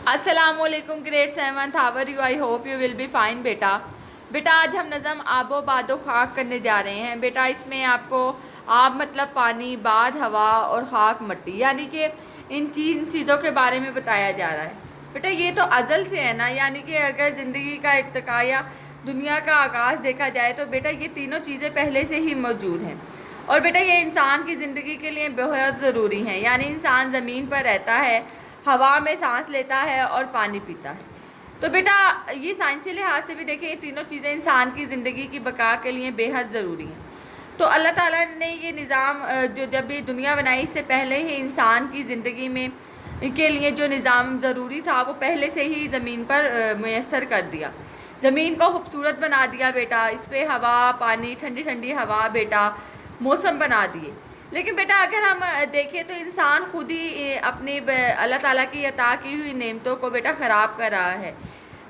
अस्सलाम वालेकुम grade 7th, how are you? I hope you will be fine बेटा आज हम नज़म आबो बादो खाक करने जा रहे हैं। बेटा इसमें आपको आब मतलब पानी, बाद हवा और खाक मट्टी, यानी कि इन चीज़ों के बारे में बताया जा रहा है। बेटा ये तो अज़ल से है ना, यानी कि अगर ज़िंदगी का इर्तिका या दुनिया का आगाज़ देखा जाए तो बेटा ये तीनों चीज़ें पहले से ही मौजूद हैं। और बेटा ये इंसान की ज़िंदगी के लिए बहुत ज़रूरी हैं। यानी इंसान ज़मीन पर रहता है, हवा में सांस लेता है और पानी पीता है। तो बेटा ये साइंसी लिहाज से भी देखें, ये तीनों चीज़ें इंसान की ज़िंदगी की बका के लिए बेहद ज़रूरी हैं। तो अल्लाह ताला ने ये निज़ाम जो जब ये दुनिया बनाई, इससे पहले ही इंसान की ज़िंदगी में के लिए जो निज़ाम ज़रूरी था वो पहले से ही ज़मीन पर मैसर कर दिया। ज़मीन को खूबसूरत बना दिया बेटा, इस पर हवा, पानी, ठंडी ठंडी हवा बेटा, मौसम बना दिए। लेकिन बेटा अगर हम देखें तो इंसान खुद ही अपनी अल्लाह ताला की अता की हुई नेमतों को बेटा ख़राब कर रहा है।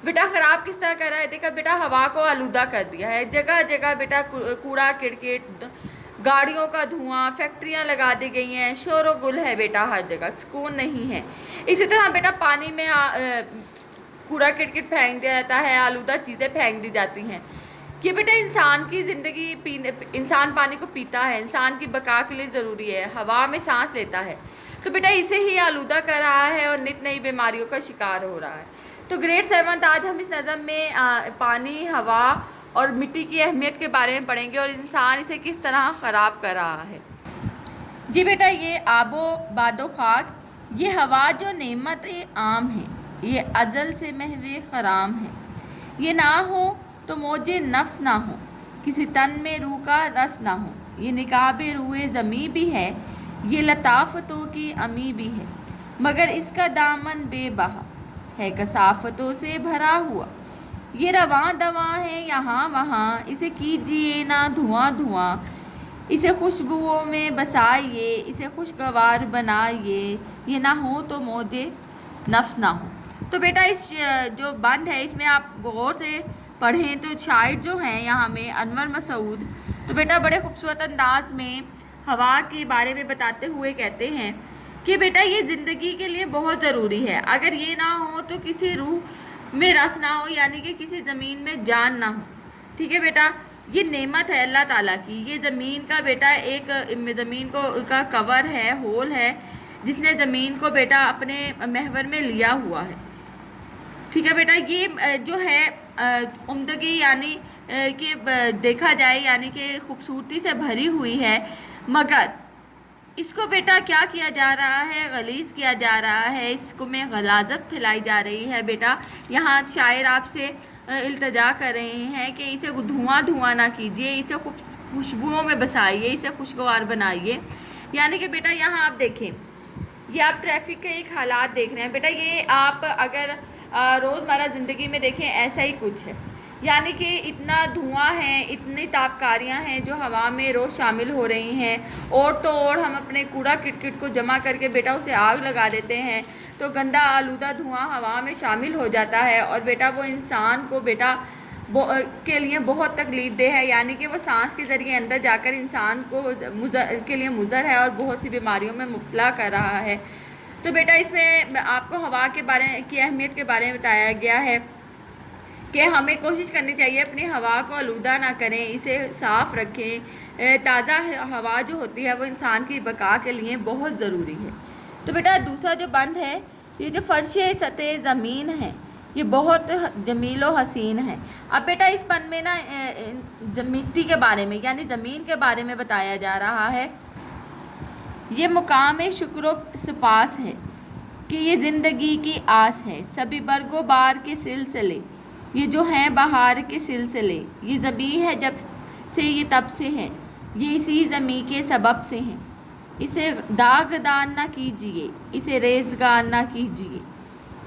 बेटा ख़राब किस तरह कर रहा है? देखा बेटा, हवा को आलूदा कर दिया है। जगह जगह बेटा कूड़ा किरकिट, गाड़ियों का धुआं, फैक्ट्रियां लगा दी गई हैं, शोर गुल है बेटा, हर जगह सुकून नहीं है। इसी तरह बेटा पानी में कूड़ा किरकिट फेंक दिया जाता है, आलूदा चीज़ें फेंक दी जाती हैं। कि बेटा इंसान की ज़िंदगी पीने, इंसान पानी को पीता है, इंसान की बका के लिए ज़रूरी है, हवा में सांस लेता है, तो बेटा इसे ही आलूदा कर रहा है और नित नई बीमारियों का शिकार हो रहा है। तो ग्रेड 7 आज हम इस नज़म में पानी, हवा और मिट्टी की अहमियत के बारे में पढ़ेंगे और इंसान इसे किस तरह ख़राब कर रहा है। जी बेटा, ये आबो बादो खाक, ये हवा जो नेमत आम है, ये अज़ल से महवे खराम है। ये ना हो तो मौजे नफ्स ना हो, किसी तन में रूह का रस ना हो। ये निकाबे रूए ज़मी भी है, ये लताफ़तों की अमी भी है, मगर इसका दामन बेबहा है, कसाफ़तों से भरा हुआ। ये रवां दवां है यहाँ वहाँ, इसे कीजिए ना धुआं धुआं, इसे खुशबुओं में बसाइए, इसे खुशगवार बनाइए। ये ना हो तो मौजे नफ्स ना हो। तो बेटा इस जो बंद है इसमें आप गौर से पढ़ें तो शायर जो हैं यहाँ में अनवर मसूद, तो बेटा बड़े खूबसूरत अंदाज में हवा के बारे में बताते हुए कहते हैं कि बेटा ये ज़िंदगी के लिए बहुत ज़रूरी है। अगर ये ना हो तो किसी रूह में रस ना हो, यानी कि किसी ज़मीन में जान ना हो। ठीक है बेटा, ये नेमत है अल्लाह ताला की। ये ज़मीन का बेटा एक ज़मीन को का कवर है, होल है, जिसने ज़मीन को बेटा अपने महवर में लिया हुआ है। ठीक है बेटा, ये जो है उम्दगी यानी कि देखा जाए यानी कि खूबसूरती से भरी हुई है, मगर इसको बेटा क्या किया जा रहा है? गलीज़ किया जा रहा है, इसको में गलाजत फैलाई जा रही है। बेटा यहाँ शायर आपसे इल्तजा कर रहे हैं कि इसे धुआं ना कीजिए, इसे खुशबुओं में बसाइए, इसे खुशगवार बनाइए। यानी कि बेटा यहाँ आप देखें, ये आप ट्रैफिक के एक हालात देख रहे हैं बेटा, ये आप अगर रोज़मर्रा ज़िंदगी में देखें ऐसा ही कुछ है। यानी कि इतना धुआं है, इतनी तापकारियां हैं जो हवा में रोज़ शामिल हो रही हैं। और तो और हम अपने कूड़ा किटकिट को जमा करके बेटा उसे आग लगा देते हैं, तो गंदा आलूदा धुआं हवा में शामिल हो जाता है और बेटा वो इंसान को बेटा के लिए बहुत तकलीफ देह है। यानी कि वो सांस के ज़रिए अंदर जाकर इंसान को के लिए मुज़र है और बहुत सी बीमारियों में मुब्तला कर रहा है। तो बेटा इसमें आपको हवा के बारे की अहमियत के बारे में बताया गया है कि हमें कोशिश करनी चाहिए अपनी हवा को आलूदा ना करें, इसे साफ़ रखें। ताज़ा हवा जो होती है वो इंसान की बका के लिए बहुत ज़रूरी है। तो बेटा दूसरा जो बंद है, ये जो फ़र्श सतह ज़मीन है, ये बहुत जमील व हसीन है। अब बेटा इस बंद में ना मिट्टी के बारे में यानी ज़मीन के बारे में बताया जा रहा है। ये मुकाम शुक्र सपास है कि ये ज़िंदगी की आस है, सभी बरगो बार के सिलसिले, ये जो हैं बहार के सिलसिले। ये ज़बी है जब से ये तब से है, ये इसी ज़मी के सबब से हैं। इसे दागदार ना कीजिए, इसे रेज़गार ना कीजिए,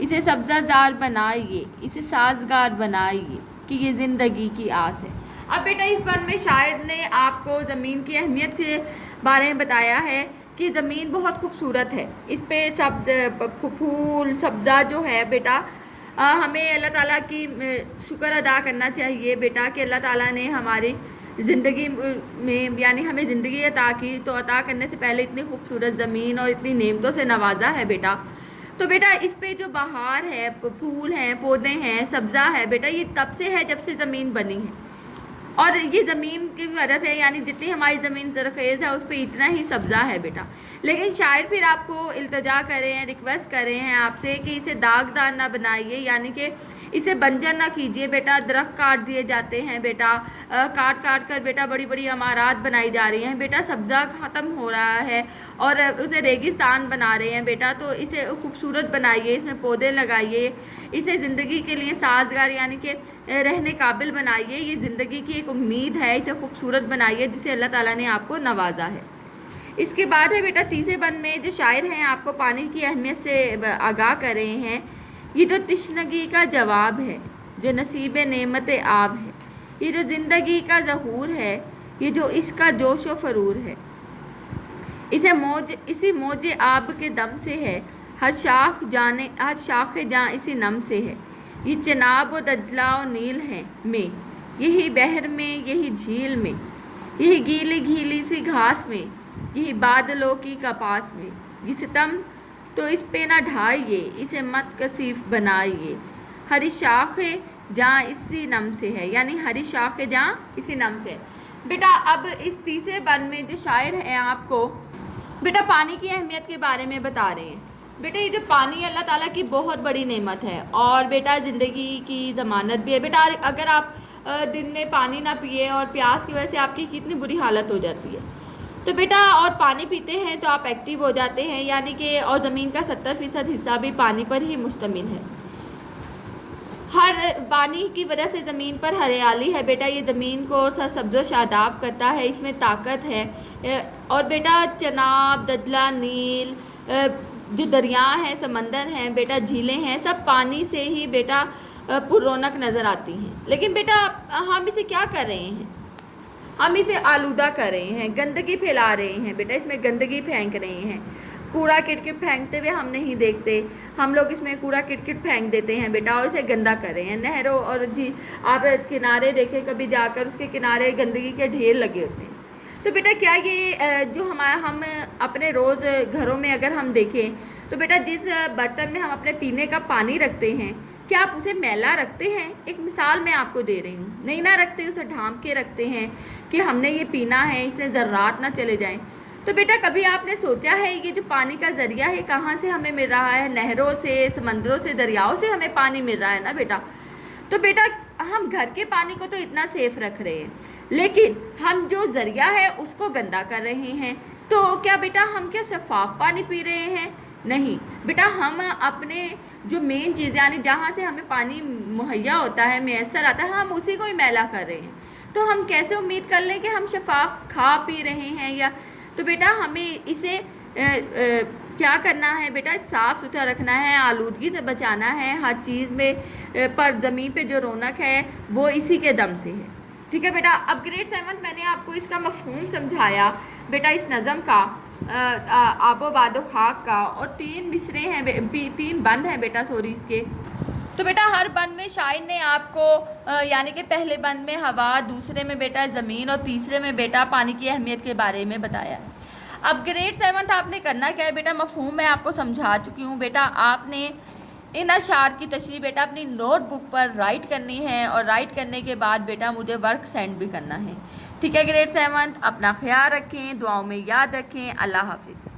इसे सब्ज़ाजार बनाइए, इसे साजगार बनाइए कि ये ज़िंदगी की आस है। अब बेटा इस बार में शायर ने आपको ज़मीन की अहमियत के बारे में बताया है कि ज़मीन बहुत खूबसूरत है, इस पर फूल सब्ज़ा जो है बेटा हमें अल्लाह ताला की शुक्र अदा करना चाहिए बेटा कि अल्लाह ताला ने हमारी ज़िंदगी में यानी हमें ज़िंदगी अता की, तो अता करने से पहले इतनी खूबसूरत ज़मीन और इतनी नेमतों से नवाजा है बेटा। تو بیٹا اس پہ جو بہار ہے، پھول ہیں، پودے ہیں، سبزہ ہے بیٹا، یہ تب سے ہے جب سے زمین بنی ہے، اور یہ زمین کی وجہ سے، یعنی جتنی ہماری زمین زرخیز ہے اس پہ اتنا ہی سبزہ ہے بیٹا. لیکن شاعر پھر آپ کو التجا کرے ہیں، ریکویسٹ کرے ہیں آپ سے کہ اسے داغدار نہ بنائیے، یعنی کہ اسے بنجر نہ کیجیے بیٹا. درخت کاٹ دیے جاتے ہیں بیٹا، کاٹ کر بیٹا بڑی بڑی عمارات بنائی جا رہی ہیں بیٹا. سبزہ ختم ہو رہا ہے اور اسے ریگستان بنا رہے ہیں بیٹا. تو اسے خوبصورت بنائیے، اس میں پودے لگائیے، اسے زندگی کے لیے سازگار یعنی کہ رہنے قابل بنائیے. یہ زندگی کی ایک امید ہے، اسے خوبصورت بنائیے جسے اللہ تعالیٰ نے آپ کو نوازا ہے. اس کے بعد ہے بیٹا تیسرے بند میں جو شاعر ہیں آپ کو پانی کی اہمیت سے آگاہ کر رہے ہیں. یہ جو تشنگی کا جواب ہے، جو نصیب نعمت آب ہے، یہ جو زندگی کا ظہور ہے، یہ جو اس کا جوش و فرور ہے، اسی موج آب کے دم سے ہے. ہر شاخ جاں اسی نم سے ہے. یہ چناب و دجلہ و نیل ہے میں، یہی بحر میں، یہی جھیل میں، یہی گیلی گیلی سی گھاس میں، یہی بادلوں کی کپاس میں. یہ ستم تو اس پہ نہ ڈھائیے، اسے مت کثیف بنائیے. ہری شاخ جاں اسی نم سے ہے، یعنی ہری شاخ جاں اسی نم سے ہے. بیٹا اب اس تیسرے بند میں جو شاعر ہیں آپ کو بیٹا پانی کی اہمیت کے بارے میں بتا رہے ہیں. بیٹا یہ جو پانی اللہ تعالیٰ کی بہت بڑی نعمت ہے اور بیٹا زندگی کی ضمانت بھی ہے. بیٹا اگر آپ دن میں پانی نہ پیے اور پیاس کی وجہ سے آپ کی کتنی بری حالت ہو جاتی ہے. تو بیٹا اور پانی پیتے ہیں تو آپ ایکٹیو ہو جاتے ہیں، یعنی کہ اور زمین کا 70% حصہ بھی پانی پر ہی مشتمل ہے. ہر پانی کی وجہ سے زمین پر ہریالی ہے بیٹا. یہ زمین کو سرسبز و شاداب کرتا ہے، اس میں طاقت ہے. اور بیٹا چناب، دجلہ، نیل، جو دریا ہیں، سمندر ہیں بیٹا، جھیلیں ہیں، سب پانی سے ہی بیٹا پر رونق نظر آتی ہیں. لیکن بیٹا ہم اسے کیا کر رہے ہیں؟ ہم اسے آلودہ کر رہے ہیں، گندگی پھیلا رہے ہیں بیٹا. اس میں گندگی پھینک رہے ہیں. کوڑا کرکٹ پھینکتے ہوئے ہم نہیں دیکھتے، ہم لوگ اس میں کوڑا کرکٹ پھینک دیتے ہیں بیٹا اور اسے گندا کر رہے ہیں. نہروں اور آپ کنارے دیکھیں کبھی جا کر، اس کے کنارے گندگی کے ڈھیر لگے ہوتے ہیں. تو بیٹا کیا یہ جو ہم اپنے روز گھروں میں اگر ہم دیکھیں تو بیٹا جس برتن میں ہم اپنے پینے کا پانی رکھتے ہیں، کیا آپ اسے میلا رکھتے ہیں؟ ایک مثال میں آپ کو دے رہی ہوں. نہیں نہ رکھتے، اسے ڈھانپ کے رکھتے ہیں کہ ہم نے یہ پینا ہے، اس میں ذرات نہ چلے جائیں. تو بیٹا کبھی آپ نے سوچا ہے یہ جو پانی کا ذریعہ ہے کہاں سے ہمیں مل رہا ہے؟ نہروں سے، سمندروں سے، دریاؤں سے ہمیں پانی مل رہا ہے نا بیٹا. تو بیٹا ہم گھر کے پانی کو تو اتنا سیف رکھ رہے ہیں، لیکن ہم جو ذریعہ ہے اس کو گندا کر رہے ہیں. تو کیا بیٹا ہم کیا شفاف پانی پی رہے ہیں؟ نہیں بیٹا، ہم اپنے جو مین چیز یعنی جہاں سے ہمیں پانی مہیا ہوتا ہے، میسر آتا ہے، ہم اسی کو ہی میلا کر رہے ہیں. تو ہم کیسے امید کر لیں کہ ہم شفاف کھا پی رہے ہیں یا تو بیٹا ہمیں اسے کیا کرنا ہے بیٹا؟ صاف ستھرا رکھنا ہے، آلودگی سے بچانا ہے. ہر چیز میں پر زمین پہ جو رونق ہے وہ اسی کے دم سے ہے. ٹھیک ہے بیٹا. اب گریڈ 7 میں نے آپ کو اس کا مفہوم سمجھایا بیٹا، اس نظم کا، آب و باد و خاک کا، اور 3 مصرے ہیں، 3 بند ہیں بیٹا اس کے. تو بیٹا ہر بند میں شاعر نے آپ کو یعنی کہ پہلے بند میں ہوا، دوسرے میں بیٹا زمین، اور تیسرے میں بیٹا پانی کی اہمیت کے بارے میں بتایا. اب گریڈ 7 آپ نے کرنا کیا ہے بیٹا؟ مفہوم میں آپ کو سمجھا چکی ہوں بیٹا. آپ نے ان اشعار کی تشریح بیٹا اپنی نوٹ بک پر رائٹ کرنی ہے، اور رائٹ کرنے کے بعد بیٹا مجھے ورک سینڈ بھی کرنا ہے. ٹھیک ہے گریڈ 7، اپنا خیال رکھیں، دعاؤں میں یاد رکھیں. اللہ حافظ.